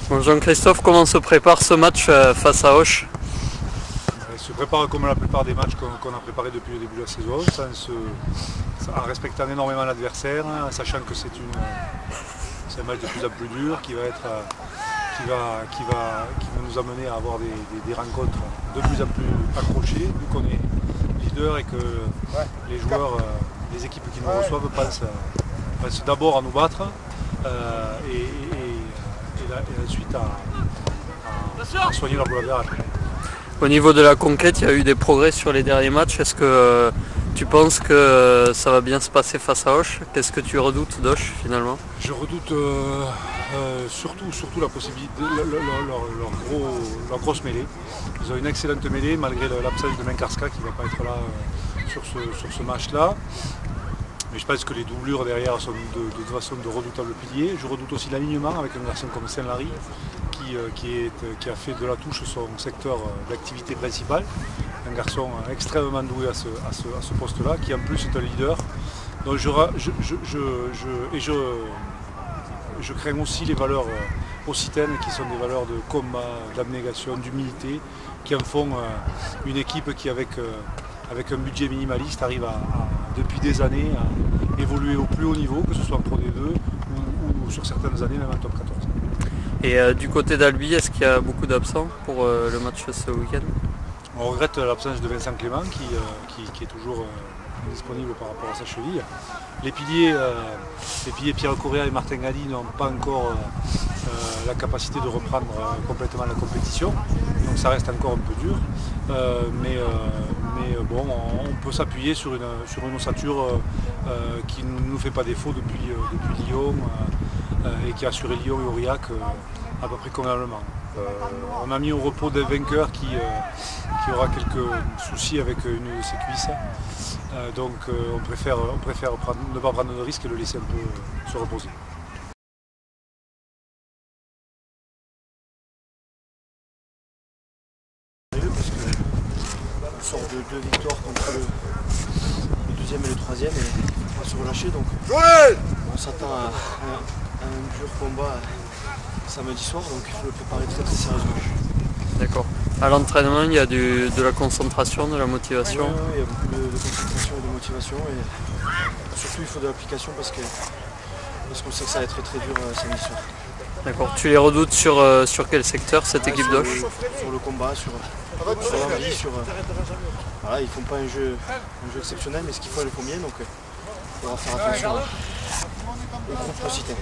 Bon, Jean-Christophe, comment se prépare ce match face à Auch? Il se prépare comme la plupart des matchs qu'on a préparés depuis le début de la saison, en respectant énormément l'adversaire, sachant que c'est un match de plus en plus dur qui va nous amener à avoir des rencontres de plus en plus accrochées, vu qu'on est leader et que les joueurs, les équipes qui nous reçoivent pensent d'abord à nous battre et ensuite à soigner leur goal average. Au niveau de la conquête, il y a eu des progrès sur les derniers matchs. Est-ce que tu penses que ça va bien se passer face à Auch? Qu'est-ce que tu redoutes d'Auch finalement? Je redoute surtout la possibilité, leur grosse mêlée. Ils ont une excellente mêlée malgré l'absence de Menkarska qui ne va pas être là sur ce match-là. Mais je pense que les doublures derrière sont de toute façon de redoutables piliers. Je redoute aussi l'alignement avec un garçon comme Saint-Lary qui a fait de la touche son secteur d'activité principal. Un garçon extrêmement doué à ce poste-là, qui en plus est un leader. Donc je crains aussi les valeurs occitaines qui sont des valeurs de combat, d'abnégation, d'humilité, qui en font une équipe qui avec un budget minimaliste arrive depuis des années à évoluer au plus haut niveau, que ce soit en Pro D2 ou sur certaines années même en Top 14. Et du côté d'Albi, est-ce qu'il y a beaucoup d'absents pour le match ce week-end? On regrette l'absence de Vincent Clément qui est toujours disponible par rapport à sa cheville. Les piliers Pierre Correa et Martin Gadi n'ont pas encore la capacité de reprendre complètement la compétition, donc ça reste encore un peu dur. Mais bon, on peut s'appuyer sur une ossature qui ne nous fait pas défaut depuis Lyon et qui a assuré Lyon et Aurillac à peu près convenablement. On a mis au repos des vainqueurs qui aura quelques soucis avec une de ses cuisses. Donc on préfère ne pas prendre de risque et le laisser un peu se reposer. Parce que on sort de 2 victoires contre le deuxième et le troisième et on va se relâcher, donc on s'attend à un dur combat samedi soir, donc il faut le préparer très sérieusement. D'accord. À l'entraînement, il y a de la concentration, de la motivation. Oui, il y a beaucoup de concentration et de motivation et surtout il faut de l'application parce qu'on sait que ça va être très dur samedi soir. D'accord. Tu les redoutes sur quel secteur cette équipe d'Auch? Sur le combat, sur l'envie, voilà, ils font pas un jeu exceptionnel, mais ce qu'ils font ils le font bien, donc on va faire attention au groupe occitain.